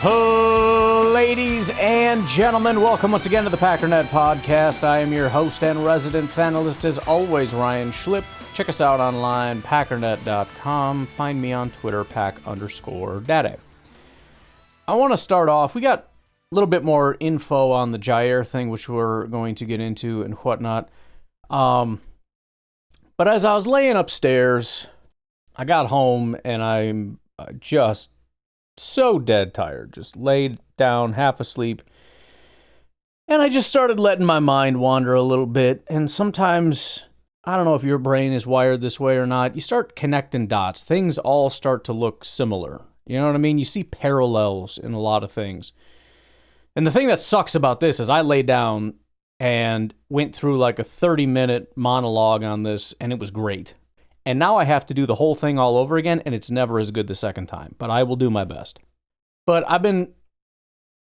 Ladies and gentlemen, welcome once again to the Packernet Podcast. I am your host and resident fanalist, as always, Ryan Schlipp. Check us out online, packernet.com. Find me on Twitter, pack_daddy. I want to start off, we got a little bit more info on the Jaire thing, which we're going to get into and whatnot. But as I was laying upstairs, I got home and I'm just so dead tired, just laid down, half asleep. And I just started letting my mind wander a little bit. And sometimes, I don't know if your brain is wired this way or not, you start connecting dots. Things all start to look similar. You know what I mean? You see parallels in a lot of things. And the thing that sucks about this is I lay down and went through like a 30-minute monologue on this, and it was great. And now I have to do the whole thing all over again, and it's never as good the second time. But I will do my best. But I've been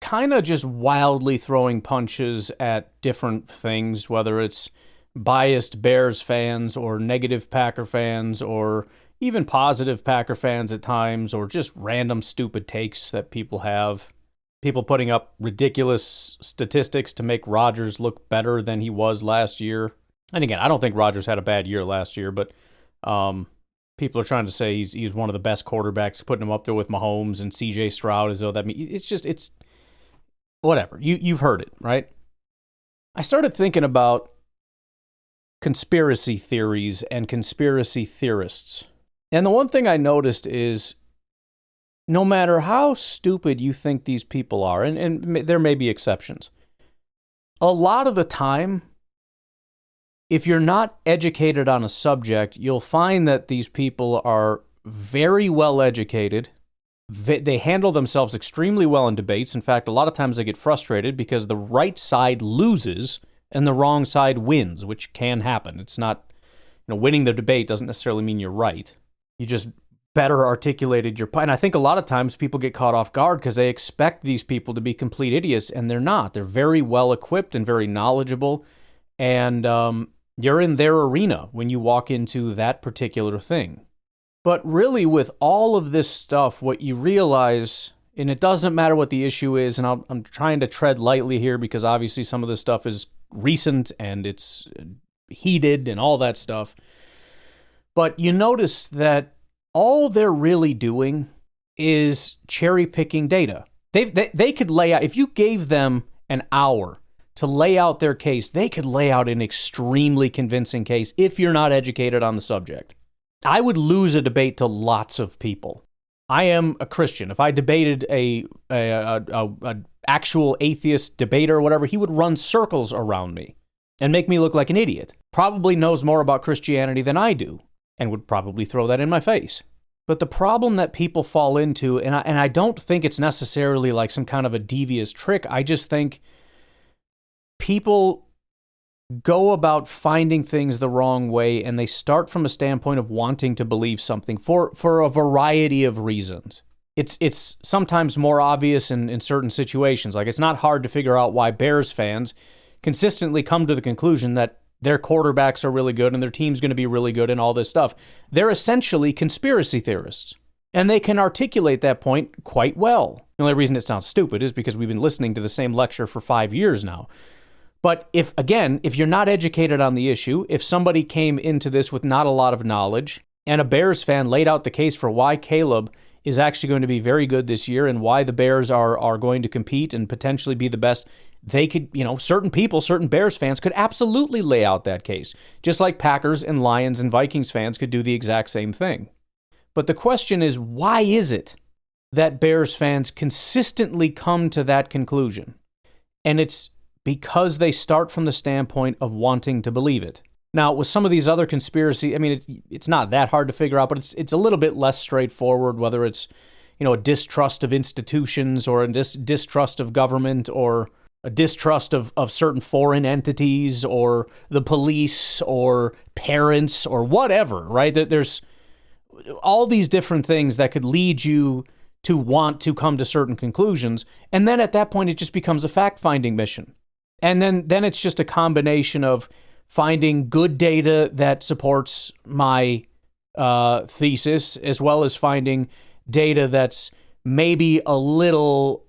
kind of just wildly throwing punches at different things, whether it's biased Bears fans or negative Packer fans or even positive Packer fans at times, or just random stupid takes that people have. People putting up ridiculous statistics to make Rodgers look better than he was last year. And again, I don't think Rodgers had a bad year last year, but people are trying to say he's one of the best quarterbacks, putting him up there with Mahomes and C.J. Stroud as though that means it's whatever. You've heard it, right? I started thinking about conspiracy theories and conspiracy theorists. And the one thing I noticed is no matter how stupid you think these people are, and there may be exceptions, a lot of the time, if you're not educated on a subject, you'll find that these people are very well educated. They handle themselves extremely well in debates. In fact, a lot of times they get frustrated because the right side loses and the wrong side wins, which can happen. It's not, winning the debate doesn't necessarily mean you're right. You just better articulated your point. And I think a lot of times people get caught off guard because they expect these people to be complete idiots, and they're not. They're very well equipped and very knowledgeable, and you're in their arena when you walk into that particular thing. But really, with all of this stuff, what you realize, and it doesn't matter what the issue is, and I'm trying to tread lightly here because obviously some of this stuff is recent and it's heated and all that stuff. But you notice that all they're really doing is cherry-picking data. They could lay out, if you gave them an hour to lay out their case, they could lay out an extremely convincing case if you're not educated on the subject. I would lose a debate to lots of people. I am a Christian. If I debated a actual atheist debater or whatever, he would run circles around me and make me look like an idiot. Probably knows more about Christianity than I do, and would probably throw that in my face. But the problem that people fall into, and I don't think it's necessarily like some kind of a devious trick, I just think people go about finding things the wrong way, and they start from a standpoint of wanting to believe something for a variety of reasons. It's sometimes more obvious in certain situations. Like, it's not hard to figure out why Bears fans consistently come to the conclusion that their quarterbacks are really good and their team's going to be really good and all this stuff. They're essentially conspiracy theorists, and they can articulate that point quite well. The only reason it sounds stupid is because we've been listening to the same lecture for 5 years now. But if you're not educated on the issue, if somebody came into this with not a lot of knowledge, and a Bears fan laid out the case for why Caleb is actually going to be very good this year and why the Bears are going to compete and potentially be the best, they could, certain Bears fans could absolutely lay out that case, just like Packers and Lions and Vikings fans could do the exact same thing. But the question is, why is it that Bears fans consistently come to that conclusion? And it's because they start from the standpoint of wanting to believe it. Now, with some of these other conspiracy, it's not that hard to figure out, but it's a little bit less straightforward, whether it's, a distrust of institutions or a distrust of government or a distrust of certain foreign entities or the police or parents or whatever, right? There's all these different things that could lead you to want to come to certain conclusions. And then at that point, it just becomes a fact-finding mission. And then it's just a combination of finding good data that supports my thesis, as well as finding data that's maybe a little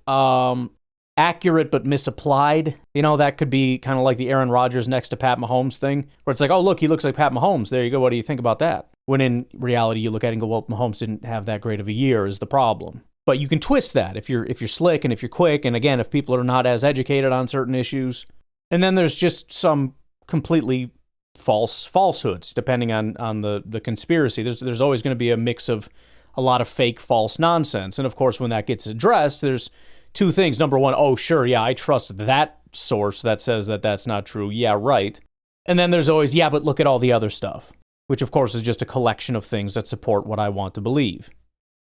accurate but misapplied. That could be kind of like the Aaron Rodgers next to Pat Mahomes thing, where it's like, oh, look, he looks like Pat Mahomes. There you go. What do you think about that? When in reality, you look at it and go, well, Mahomes didn't have that great of a year is the problem. But you can twist that if you're slick and if you're quick, and again, if people are not as educated on certain issues. And then there's just some completely falsehoods, depending on the conspiracy. There's always going to be a mix of a lot of fake, false nonsense. And of course, when that gets addressed, there's two things. Number one, oh, sure, yeah, I trust that source that says that that's not true. Yeah, right. And then there's always, yeah, but look at all the other stuff, which of course is just a collection of things that support what I want to believe.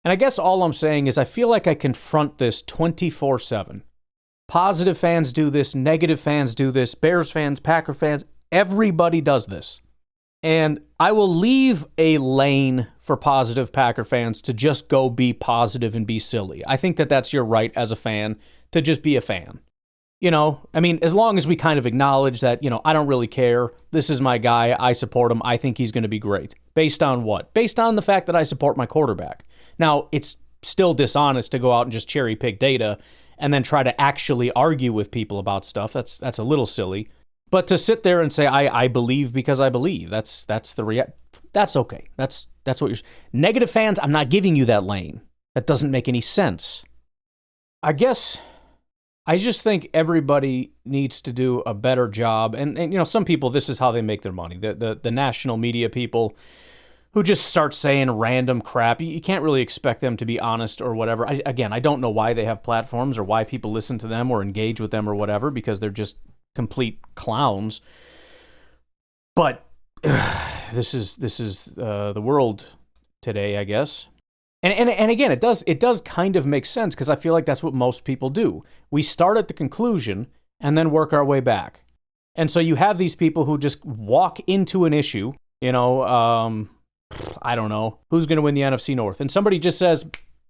And I guess all I'm saying is I feel like I confront this 24/7. Positive fans do this, negative fans do this, Bears fans, Packer fans, everybody does this. And I will leave a lane for positive Packer fans to just go be positive and be silly. I think that that's your right as a fan to just be a fan. As long as we kind of acknowledge that, I don't really care. This is my guy. I support him. I think he's going to be great. Based on what? Based on the fact that I support my quarterback. Now, it's still dishonest to go out and just cherry pick data and then try to actually argue with people about stuff. That's a little silly. But to sit there and say, I believe because I believe, that's okay. That's what you're... Negative fans, I'm not giving you that lane. That doesn't make any sense. I just think everybody needs to do a better job. And some people, this is how they make their money. The national media people who just start saying random crap. You can't really expect them to be honest or whatever. I don't know why they have platforms or why people listen to them or engage with them or whatever, because they're just complete clowns. But this is the world today, I guess. And again, it does kind of make sense, because I feel like that's what most people do. We start at the conclusion and then work our way back. And so you have these people who just walk into an issue, I don't know, who's going to win the NFC North? And somebody just says,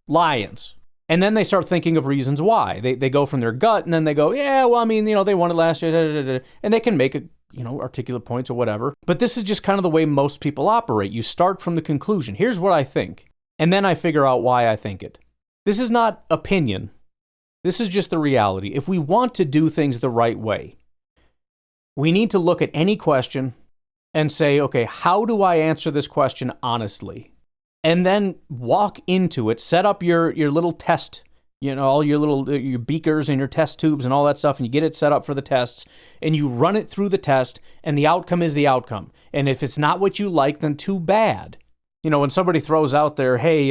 Lions. And then they start thinking of reasons why. They go from their gut, and then they go, yeah, well, they won it last year, da, da, da, da. And they can make articulate points or whatever. But this is just kind of the way most people operate. You start from the conclusion. Here's what I think. And then I figure out why I think it. This is not opinion. This is just the reality. If we want to do things the right way, we need to look at any question and say, okay, how do I answer this question honestly? And then walk into it, set up your little test, all your beakers and your test tubes and all that stuff, and you get it set up for the tests, and you run it through the test, and the outcome is the outcome. And if it's not what you like, then too bad. When somebody throws out there, hey,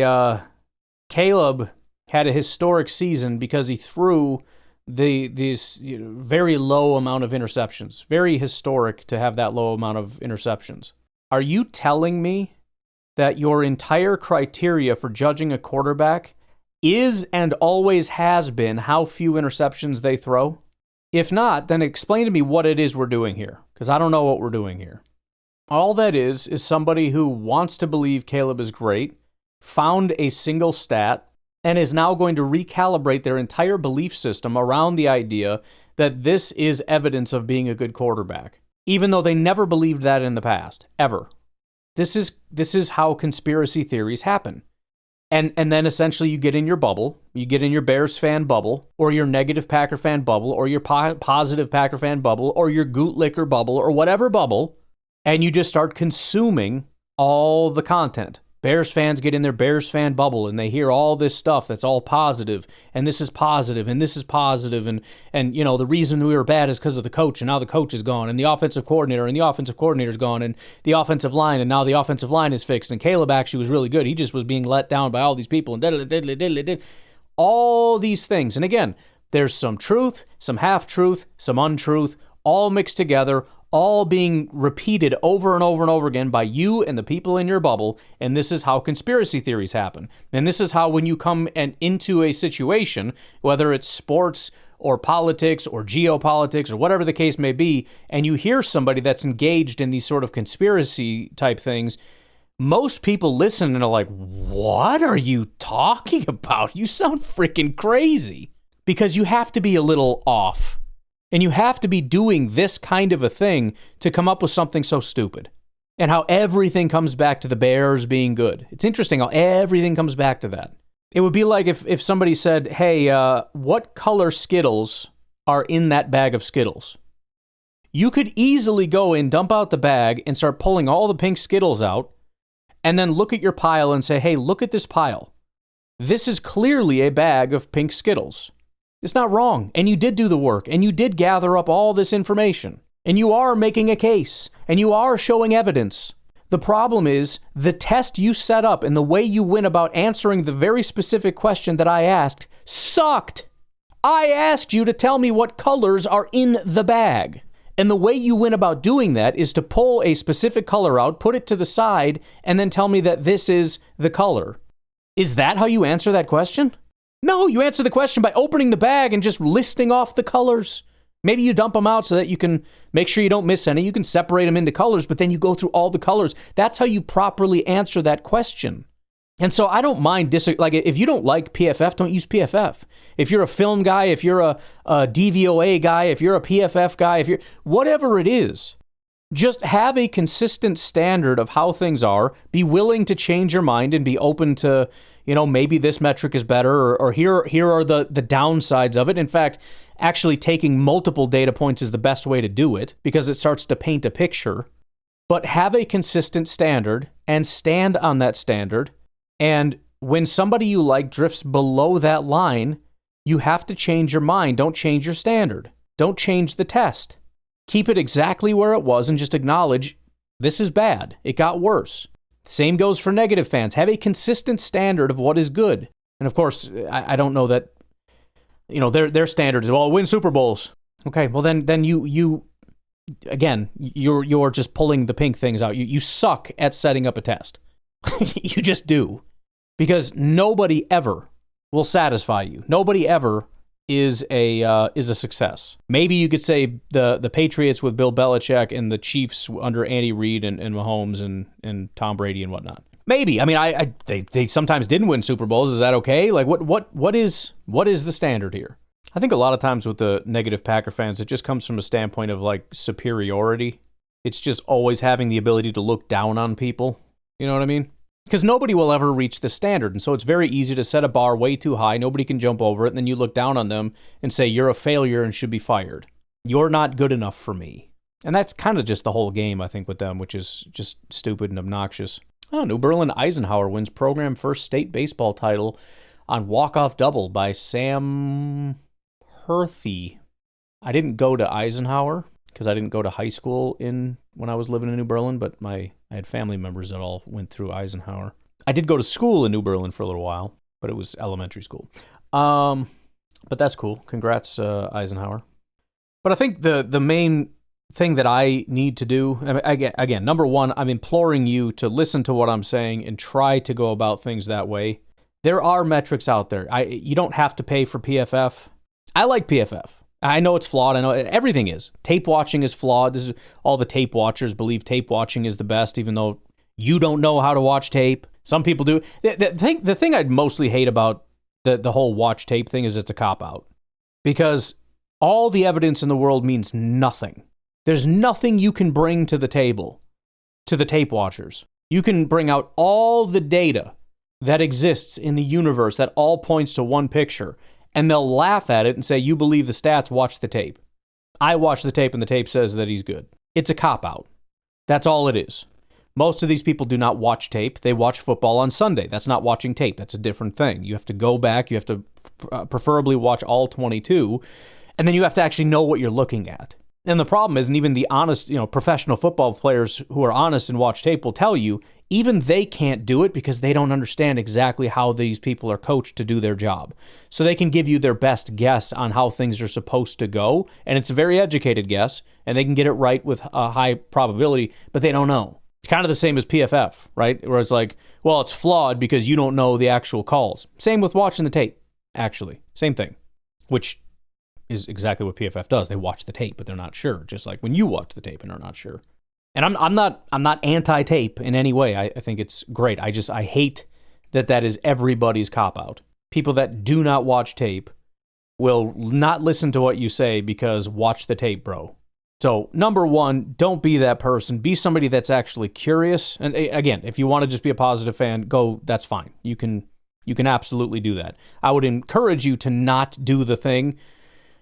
Caleb had a historic season because he threw these very low amount of interceptions. Very historic to have that low amount of interceptions. Are you telling me that your entire criteria for judging a quarterback is and always has been how few interceptions they throw? If not, then explain to me what it is we're doing here, because I don't know what we're doing here. All that is somebody who wants to believe Caleb is great, found a single stat, and is now going to recalibrate their entire belief system around the idea that this is evidence of being a good quarterback, even though they never believed that in the past, ever. This is how conspiracy theories happen. And then essentially you get in your bubble, you get in your Bears fan bubble, or your negative Packer fan bubble, or your positive Packer fan bubble, or your Gootlicker bubble, or whatever bubble, and you just start consuming all the content. Bears fans get in their Bears fan bubble, and they hear all this stuff that's all positive, and this is positive, and this is positive, and the reason we were bad is because of the coach, and now the coach is gone, and the offensive coordinator, and the offensive coordinator's gone, and the offensive line, and now the offensive line is fixed, and Caleb actually was really good. He just was being let down by all these people, and diddly. All these things. And again, there's some truth, some half-truth, some untruth, all mixed together, all being repeated over and over and over again by you and the people in your bubble, and this is how conspiracy theories happen. And this is how when you come into a situation, whether it's sports or politics or geopolitics or whatever the case may be, and you hear somebody that's engaged in these sort of conspiracy type things, most people listen and are like, what are you talking about? You sound freaking crazy. Because you have to be a little off. And you have to be doing this kind of a thing to come up with something so stupid. And how everything comes back to the Bears being good. It's interesting how everything comes back to that. It would be like if somebody said, hey, what color Skittles are in that bag of Skittles? You could easily go and dump out the bag and start pulling all the pink Skittles out and then look at your pile and say, hey, look at this pile. This is clearly a bag of pink Skittles. It's not wrong. And you did do the work, and you did gather up all this information, and you are making a case, and you are showing evidence. The problem is the test you set up and the way you went about answering the very specific question that I asked sucked. I asked you to tell me what colors are in the bag. And the way you went about doing that is to pull a specific color out, put it to the side, and then tell me that this is the color. Is that how you answer that question? No, you answer the question by opening the bag and just listing off the colors. Maybe you dump them out so that you can make sure you don't miss any. You can separate them into colors, but then you go through all the colors. That's how you properly answer that question. And so I don't mind, like if you don't like PFF, don't use PFF. If you're a film guy, if you're a DVOA guy, if you're a PFF guy, if you're whatever it is, just have a consistent standard of how things are. Be willing to change your mind and be open to, maybe this metric is better or here are the downsides of it. In fact, actually taking multiple data points is the best way to do it because it starts to paint a picture. But have a consistent standard and stand on that standard. And when somebody you like drifts below that line, you have to change your mind. Don't change your standard. Don't change the test. Keep it exactly where it was and just acknowledge this is bad. It got worse. Same goes for negative fans. Have a consistent standard of what is good. And of course, I don't know that, their standard is, well, win Super Bowls. Okay, well then you again, you're just pulling the pink things out. You suck at setting up a test. You just do. Because nobody ever will satisfy you. Nobody ever is a success. Maybe you could say the Patriots with Bill Belichick and the Chiefs under Andy Reid and Mahomes and Tom Brady and whatnot. Maybe. I mean, they sometimes didn't win Super Bowls. Is that okay? Like what is the standard here? I think a lot of times with the negative Packer fans, it just comes from a standpoint of like superiority. It's just always having the ability to look down on people. You know what I mean? Because nobody will ever reach the standard, and so it's very easy to set a bar way too high. Nobody can jump over it, and then you look down on them and say, you're a failure and should be fired. You're not good enough for me. And that's kind of just the whole game, I think, with them, which is just stupid and obnoxious. Oh, New Berlin Eisenhower wins program first state baseball title on walk-off double by Sam Herthy. I didn't go to Eisenhower because I didn't go to high school when I was living in New Berlin, but I had family members that all went through Eisenhower. I did go to school in New Berlin for a little while, but it was elementary school. But that's cool. Congrats, Eisenhower. But I think the main thing that I need to do, again, number one, I'm imploring you to listen to what I'm saying and try to go about things that way. There are metrics out there. You don't have to pay for PFF. I like PFF. I know it's flawed. I know everything is. Tape watching is flawed. This is all the tape watchers believe tape watching is the best, even though you don't know how to watch tape. Some people do. The thing I'd mostly hate about the whole watch tape thing is it's a cop-out. Because all the evidence in the world means nothing. There's nothing you can bring to the table, to the tape watchers. You can bring out all the data that exists in the universe that all points to one picture, and they'll laugh at it and say, you believe the stats, watch the tape. I watch the tape and the tape says that he's good. It's a cop-out. That's all it is. Most of these people do not watch tape. They watch football on Sunday. That's not watching tape. That's a different thing. You have to go back. You have to preferably watch all 22, and then you have to actually know what you're looking at. And the problem is, and even the honest, professional football players who are honest and watch tape will tell you, even they can't do it because they don't understand exactly how these people are coached to do their job. So they can give you their best guess on how things are supposed to go, and it's a very educated guess, and they can get it right with a high probability, but they don't know. It's kind of the same as PFF, right? Where it's like, well, it's flawed because you don't know the actual calls. Same with watching the tape, actually. Same thing, which is exactly what PFF does. They watch the tape, but they're not sure, just like when you watch the tape and are not sure. And I'm not anti-tape in any way. I think it's great. I hate that is everybody's cop-out. People that do not watch tape will not listen to what you say because watch the tape, bro. So, number one, don't be that person. Be somebody that's actually curious. And again, if you want to just be a positive fan, go, that's fine. You can You can absolutely do that. I would encourage you to not do the thing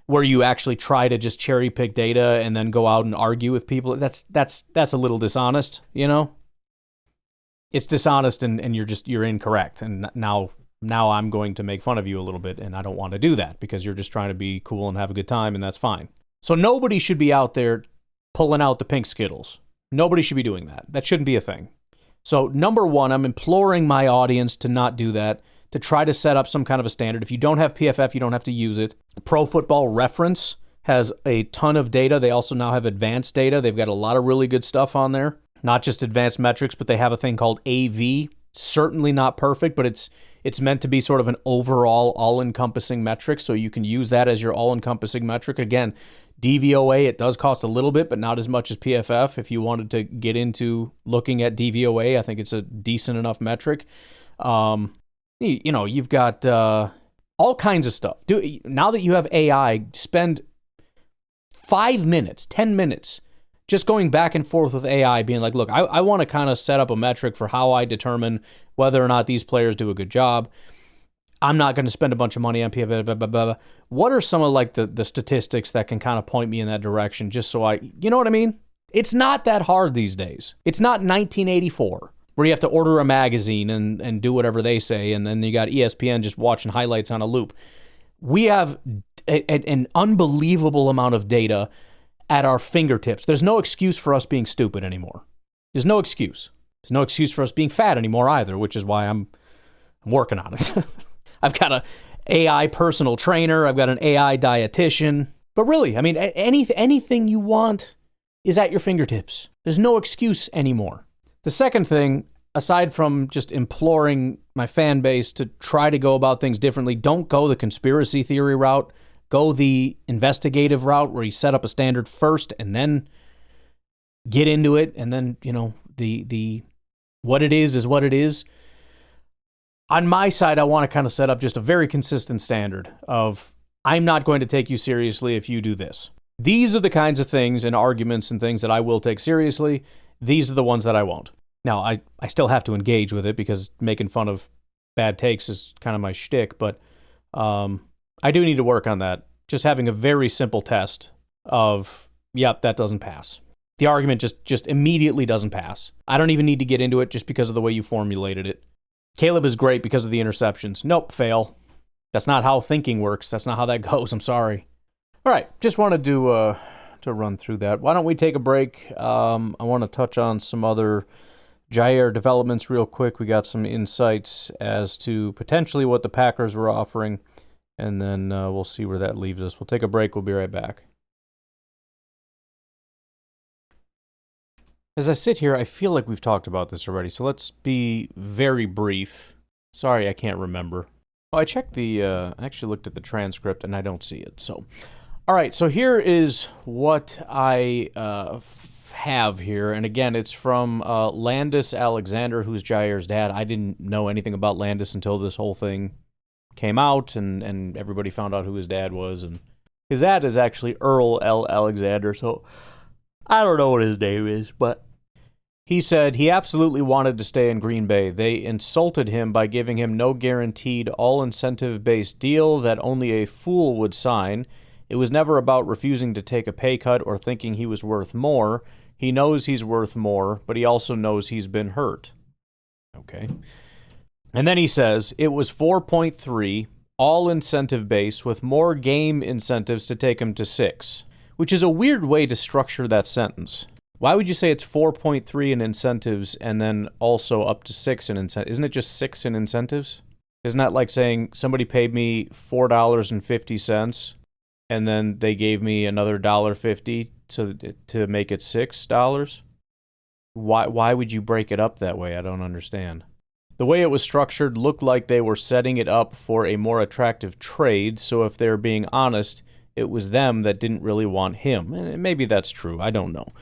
where you actually try to just cherry pick data and then go out and argue with people. That's a little dishonest, you know? It's dishonest and you're incorrect. And now I'm going to make fun of you a little bit, and I don't want to do that because you're just trying to be cool and have a good time, and that's fine. So nobody should be out there pulling out the pink Skittles. Nobody should be doing that. That shouldn't be a thing. So number one, I'm imploring my audience to not do that, to try to set up some kind of a standard. If you don't have PFF, you don't have to use it. Pro Football Reference has a ton of data. They also now have advanced data. They've got a lot of really good stuff on there. Not just advanced metrics, but they have a thing called AV. Certainly not perfect, but it's meant to be sort of an overall all-encompassing metric, so you can use that as your all-encompassing metric. Again, DVOA, it does cost a little bit, but not as much as PFF. If you wanted to get into looking at DVOA, I think it's a decent enough metric. You've got all kinds of stuff. Now that you have AI, spend 5 minutes, 10 minutes, just going back and forth with AI, being like, look, I want to kind of set up a metric for how I determine whether or not these players do a good job. I'm not going to spend a bunch of money on PFF, blah, blah, blah. What are some of like the statistics that can kind of point me in that direction just so you know what I mean? It's not that hard these days. It's not 1984 where you have to order a magazine and do whatever they say, and then you got ESPN just watching highlights on a loop. We have an unbelievable amount of data at our fingertips. There's no excuse for us being stupid anymore. There's no excuse. There's no excuse for us being fat anymore either, which is why I'm working on it. I've got an AI personal trainer. I've got an AI dietitian. But really, I mean, anything you want is at your fingertips. There's no excuse anymore. The second thing, aside from just imploring my fan base to try to go about things differently, don't go the conspiracy theory route. Go the investigative route where you set up a standard first and then get into it. And then, the what it is what it is. On my side, I want to kind of set up just a very consistent standard of I'm not going to take you seriously if you do this. These are the kinds of things and arguments and things that I will take seriously. These are the ones that I won't. Now, I still have to engage with it because making fun of bad takes is kind of my shtick, but I do need to work on that. Just having a very simple test of, yep, that doesn't pass. The argument just immediately doesn't pass. I don't even need to get into it just because of the way you formulated it. Caleb is great because of the interceptions. Nope, fail. That's not how thinking works. That's not how that goes. I'm sorry. All right, just wanted to run through that. Why don't we take a break? I want to touch on some other Jaire developments real quick. We got some insights as to potentially what the Packers were offering, and then we'll see where that leaves us. We'll take a break. We'll be right back. As I sit here, I feel like we've talked about this already, so let's be very brief. Sorry, I can't remember. Oh, I actually looked at the transcript, and I don't see it. So, all right, so here is what I have here, and again, it's from Landis Alexander, who's Jaire's dad. I didn't know anything about Landis until this whole thing came out, and everybody found out who his dad was, and his dad is actually Earl L. Alexander, so I don't know what his name is, but he said he absolutely wanted to stay in Green Bay. They insulted him by giving him no guaranteed all-incentive-based deal that only a fool would sign. It was never about refusing to take a pay cut or thinking he was worth more. He knows he's worth more, but he also knows he's been hurt. Okay. And then he says, it was 4.3, all incentive-based, with more game incentives to take him to 6, which is a weird way to structure that sentence. Why would you say it's 4.3 in incentives and then also up to 6 in incentives? Isn't it just 6 in incentives? Isn't that like saying somebody paid me $4.50 and then they gave me another $1.50 to make it $6? Why would you break it up that way? I don't understand. The way it was structured looked like they were setting it up for a more attractive trade, so if they're being honest, it was them that didn't really want him. And maybe that's true. I don't know.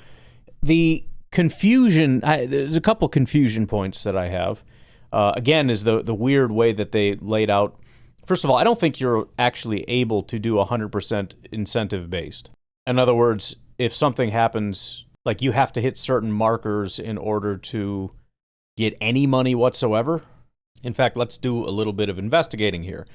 The confusion, there's a couple confusion points that I have. Again, is the weird way that they laid out. First of all, I don't think you're actually able to do 100% incentive-based. In other words, if something happens, like you have to hit certain markers in order to get any money whatsoever. In fact, let's do a little bit of investigating here.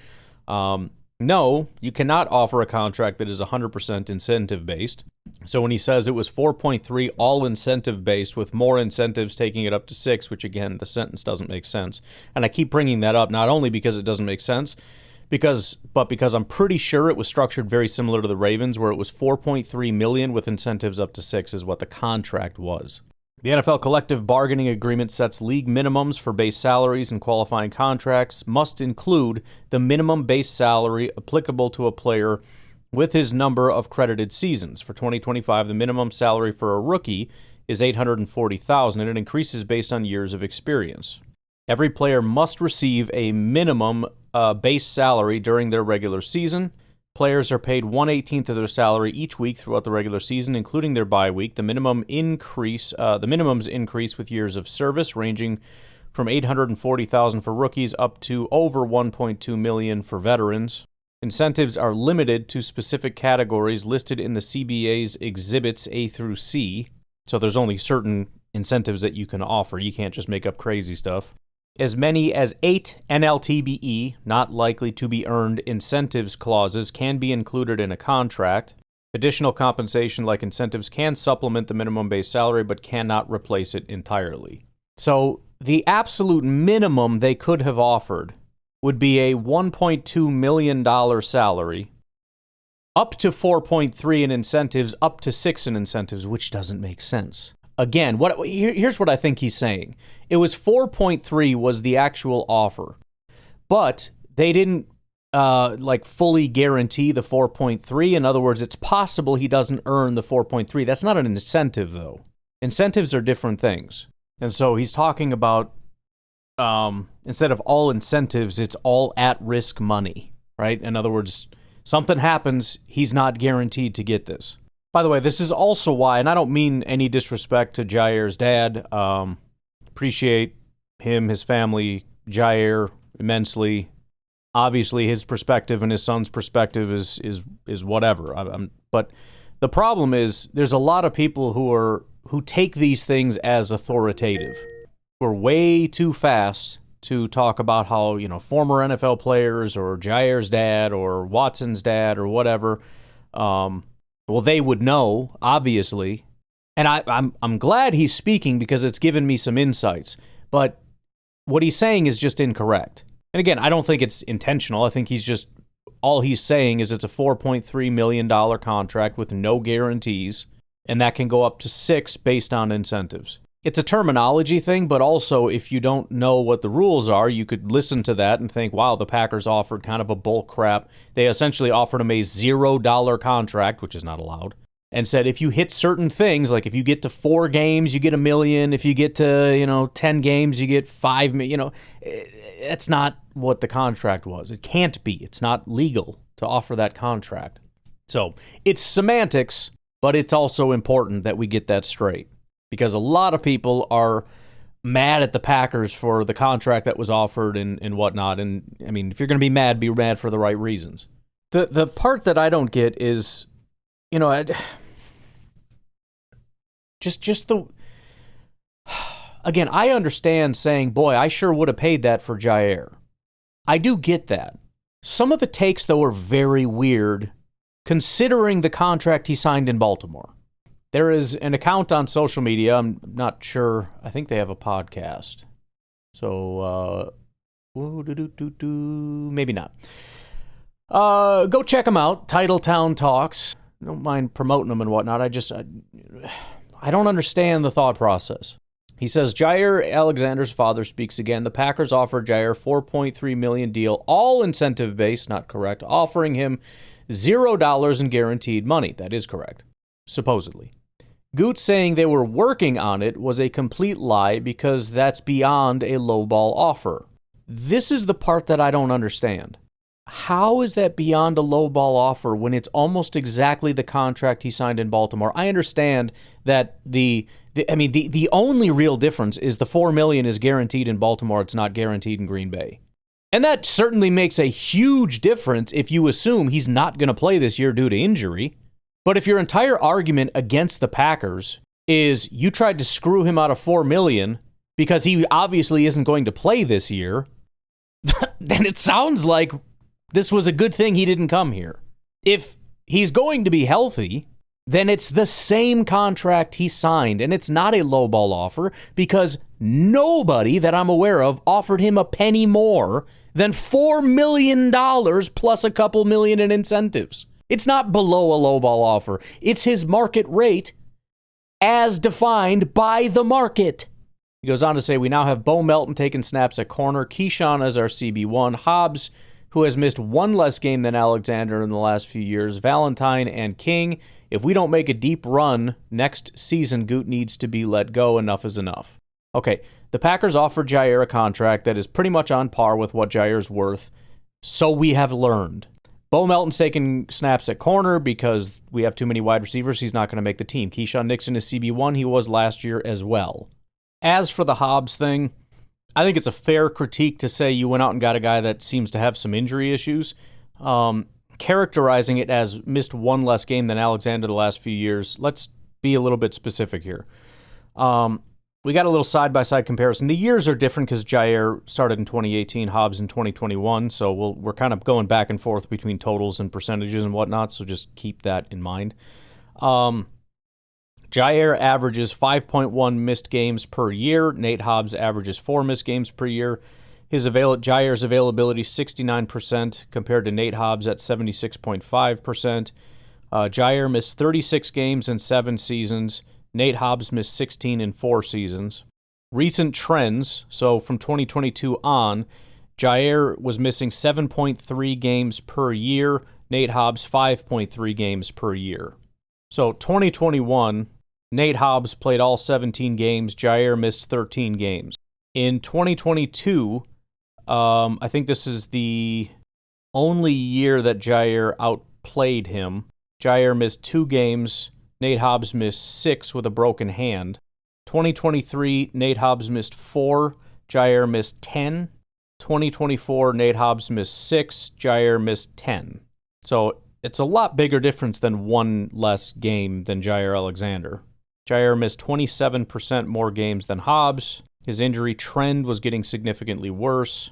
No, you cannot offer a contract that is 100% incentive-based. So when he says it was 4.3 all incentive-based with more incentives taking it up to 6, which again, the sentence doesn't make sense. And I keep bringing that up not only because it doesn't make sense, but because I'm pretty sure it was structured very similar to the Ravens, where it was 4.3 million with incentives up to 6 is what the contract was. The NFL collective bargaining agreement sets league minimums for base salaries, and qualifying contracts must include the minimum base salary applicable to a player with his number of credited seasons. For 2025, the minimum salary for a rookie is $840,000, and it increases based on years of experience. Every player must receive a minimum base salary during their regular season. Players are paid 1/18 of their salary each week throughout the regular season, including their bye week. The minimums increase with years of service, ranging from $840,000 for rookies up to over $1.2 million for veterans. Incentives are limited to specific categories listed in the CBA's Exhibits A through C. So there's only certain incentives that you can offer. You can't just make up crazy stuff. As many as 8 NLTBE, not likely to be earned incentives clauses, can be included in a contract. Additional compensation like incentives can supplement the minimum base salary but cannot replace it entirely. So the absolute minimum they could have offered would be a $1.2 million salary, up to 4.3 in incentives, up to 6 in incentives, which doesn't make sense. Again, here's what I think he's saying. It was 4.3 was the actual offer, but they didn't fully guarantee the 4.3. In other words, it's possible he doesn't earn the 4.3. That's not an incentive, though. Incentives are different things. And so he's talking about instead of all incentives, it's all at-risk money, right? In other words, something happens, he's not guaranteed to get this. By the way, this is also why, and I don't mean any disrespect to Jaire's dad. Appreciate him, his family, Jaire immensely. Obviously, his perspective and his son's perspective is whatever. But the problem is, there's a lot of people who take these things as authoritative. We're way too fast to talk about how former NFL players or Jaire's dad or Watson's dad or whatever. Well, they would know, obviously, and I'm glad he's speaking because it's given me some insights, but what he's saying is just incorrect. And again, I don't think it's intentional. I think all he's saying is it's a $4.3 million contract with no guarantees, and that can go up to 6 based on incentives. It's a terminology thing, but also if you don't know what the rules are, you could listen to that and think, wow, the Packers offered kind of a bull crap. They essentially offered him a $0 contract, which is not allowed, and said if you hit certain things, like if you get to 4 games, you get $1 million. If you get to 10 games, you get $5 million. That's not what the contract was. It can't be. It's not legal to offer that contract. So it's semantics, but it's also important that we get that straight. Because a lot of people are mad at the Packers for the contract that was offered and whatnot. And, I mean, if you're going to be mad for the right reasons. The part that I don't get is, just the... Again, I understand saying, boy, I sure would have paid that for Jaire. I do get that. Some of the takes, though, are very weird, considering the contract he signed in Baltimore. There is an account on social media. I'm not sure. I think they have a podcast. So, maybe not. Go check them out. Titletown Talks. I don't mind promoting them and whatnot. I don't understand the thought process. He says, Jaire Alexander's father speaks again. The Packers offered Jaire $4.3 million deal, all incentive-based, not correct, offering him $0 in guaranteed money. That is correct, supposedly. Goot saying they were working on it was a complete lie because that's beyond a lowball offer. This is the part that I don't understand. How is that beyond a lowball offer when it's almost exactly the contract he signed in Baltimore? I understand that the only real difference is the $4 million is guaranteed in Baltimore. It's not guaranteed in Green Bay. And that certainly makes a huge difference if you assume he's not going to play this year due to injury. But if your entire argument against the Packers is you tried to screw him out of $4 million because he obviously isn't going to play this year, then it sounds like this was a good thing he didn't come here. If he's going to be healthy, then it's the same contract he signed, and it's not a lowball offer because nobody that I'm aware of offered him a penny more than $4 million plus a couple million in incentives. It's not below a lowball offer. It's his market rate as defined by the market. He goes on to say, we now have Bo Melton taking snaps at corner, Keyshawn as our CB1, Hobbs, who has missed one less game than Alexander in the last few years, Valentine, and King. If we don't make a deep run next season, Goot needs to be let go. Enough is enough. Okay, the Packers offered Jaire a contract that is pretty much on par with what Jaire's worth, so we have learned. Bo Melton's taking snaps at corner because we have too many wide receivers. He's not going to make the team. Keyshawn Nixon is CB1. He was last year as well. As for the Hobbs thing, I think it's a fair critique to say you went out and got a guy that seems to have some injury issues. Characterizing it as missed one less game than Alexander the last few years, let's be a little bit specific here. We got a little side-by-side comparison. The years are different because Jaire started in 2018, Hobbs in 2021, so we're kind of going back and forth between totals and percentages and whatnot, so just keep that in mind. Jaire averages 5.1 missed games per year. Nate Hobbs averages 4 missed games per year. Jaire's availability 69% compared to Nate Hobbs at 76.5%. Jaire missed 36 games in 7 seasons. Nate Hobbs missed 16 in 4 seasons. Recent trends, so from 2022 on, Jaire was missing 7.3 games per year. Nate Hobbs 5.3 games per year. So 2021, Nate Hobbs played all 17 games. Jaire missed 13 games. In 2022, I think this is the only year that Jaire outplayed him. Jaire missed 2 games. Nate Hobbs missed 6 with a broken hand. 2023, Nate Hobbs missed 4. Jaire missed 10. 2024, Nate Hobbs missed 6. Jaire missed 10. So it's a lot bigger difference than one less game than Jaire Alexander. Jaire missed 27% more games than Hobbs. His injury trend was getting significantly worse.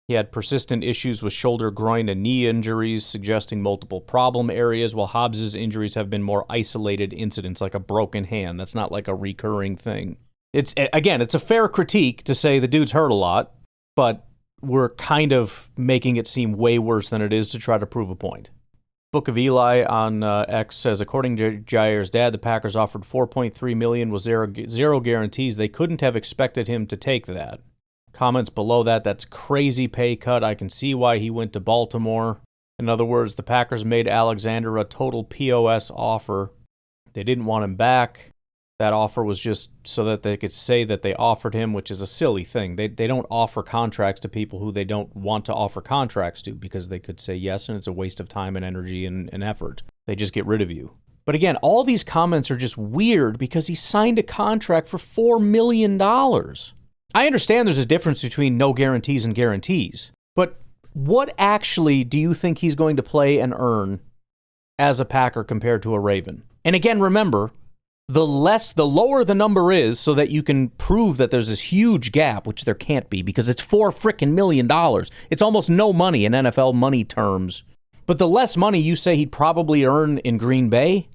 He had persistent issues with shoulder, groin, and knee injuries, suggesting multiple problem areas, while Hobbs' injuries have been more isolated incidents, like a broken hand. That's not like a recurring thing. It's a fair critique to say the dude's hurt a lot, but we're kind of making it seem way worse than it is to try to prove a point. Book of Eli on X says, according to Jaire's dad, the Packers offered $4.3 million with zero guarantees. They couldn't have expected him to take that. Comments below that's crazy pay cut. I can see why he went to Baltimore. In other words, the Packers made Alexander a total POS offer. They didn't want him back. That offer was just so that they could say that they offered him, which is a silly thing. They don't offer contracts to people who they don't want to offer contracts to because they could say yes, and it's a waste of time and energy and effort. They just get rid of you. But again, all these comments are just weird because he signed a contract for $4 million. I understand there's a difference between no guarantees and guarantees, but what actually do you think he's going to play and earn as a Packer compared to a Raven? And again, remember, the lower the number is so that you can prove that there's this huge gap, which there can't be because it's $4 million. It's almost no money in NFL money terms. But the less money you say he'd probably earn in Green Bay,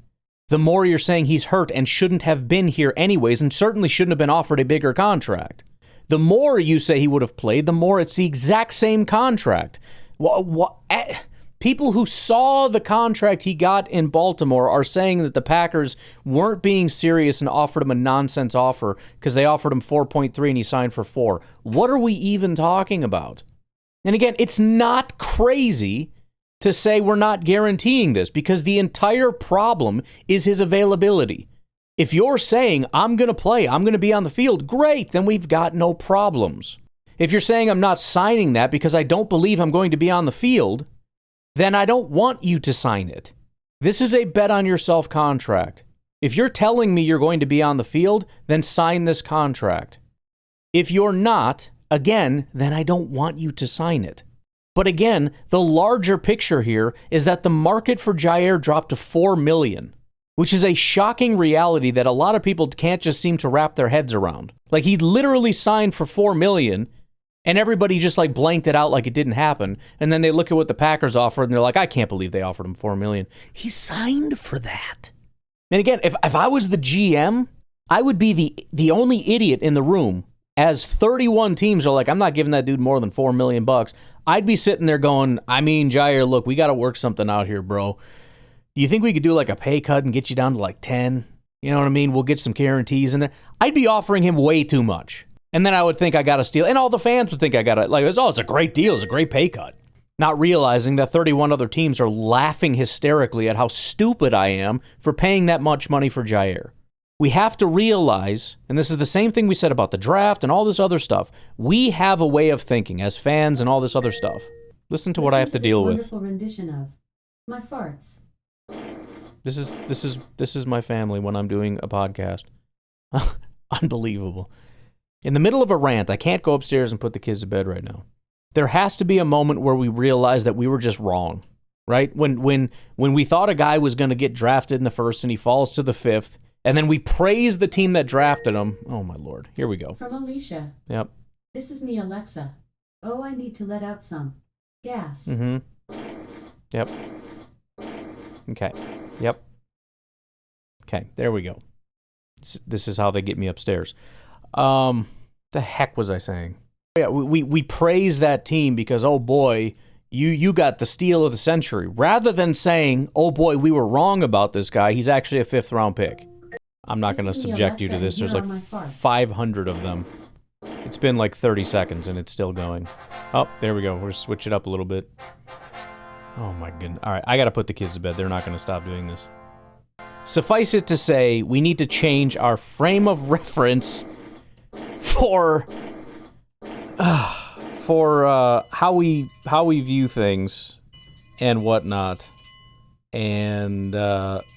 the more you're saying he's hurt and shouldn't have been here anyways and certainly shouldn't have been offered a bigger contract. The more you say he would have played, the more it's the exact same contract. People who saw the contract he got in Baltimore are saying that the Packers weren't being serious and offered him a nonsense offer because they offered him 4.3 and he signed for 4. What are we even talking about? And again, it's not crazy to say we're not guaranteeing this because the entire problem is his availability. If you're saying, I'm going to play, I'm going to be on the field, great, then we've got no problems. If you're saying I'm not signing that because I don't believe I'm going to be on the field, then I don't want you to sign it. This is a bet on yourself contract. If you're telling me you're going to be on the field, then sign this contract. If you're not, again, then I don't want you to sign it. But again, the larger picture here is that the market for Jaire dropped to $4 million. Which is a shocking reality that a lot of people can't just seem to wrap their heads around. Like, he literally signed for $4 million, And everybody just like blanked it out like it didn't happen. And then they look at what the Packers offered and they're like, I can't believe they offered him $4 million. He signed for that. And again, if I was the GM, I would be the only idiot in the room. As 31 teams are like, I'm not giving that dude more than $4 million. I'd be sitting there going, I mean, Jaire, look, we got to work something out here, bro. Do you think we could do like a pay cut and get you down to like 10? You know what I mean? We'll get some guarantees in there. I'd be offering him way too much. And then I would think I got to steal. And all the fans would think I got to, like, it's a great deal. It's a great pay cut. Not realizing that 31 other teams are laughing hysterically at how stupid I am for paying that much money for Jaire. We have to realize, and this is the same thing we said about the draft and all this other stuff, we have a way of thinking as fans and all this other stuff. Listen to what I have to deal with. Wonderful rendition of my farts. This is my family when I'm doing a podcast. Unbelievable. In the middle of a rant, I can't go upstairs and put the kids to bed right now. There has to be a moment where we realize that we were just wrong, right? When we thought a guy was going to get drafted in the first and he falls to the fifth, and then we praise the team that drafted him. Oh, my Lord. Here we go. From Alicia. Yep. This is me, Alexa. Oh, I need to let out some gas. Mm-hmm. Yep. Okay. Yep. Okay, there we go. This is how they get me upstairs. The heck was I saying? Yeah, we praise that team because, oh boy, you got the steal of the century. Rather than saying, oh boy, we were wrong about this guy. He's actually a 5th round pick. I'm not going to subject you to this. There's like 500 of them. It's been like 30 seconds and it's still going. Oh, there we go. We'll switch it up a little bit. Oh my goodness. All right, I got to put the kids to bed. They're not going to stop doing this. Suffice it to say, we need to change our frame of reference for how we view things and whatnot, and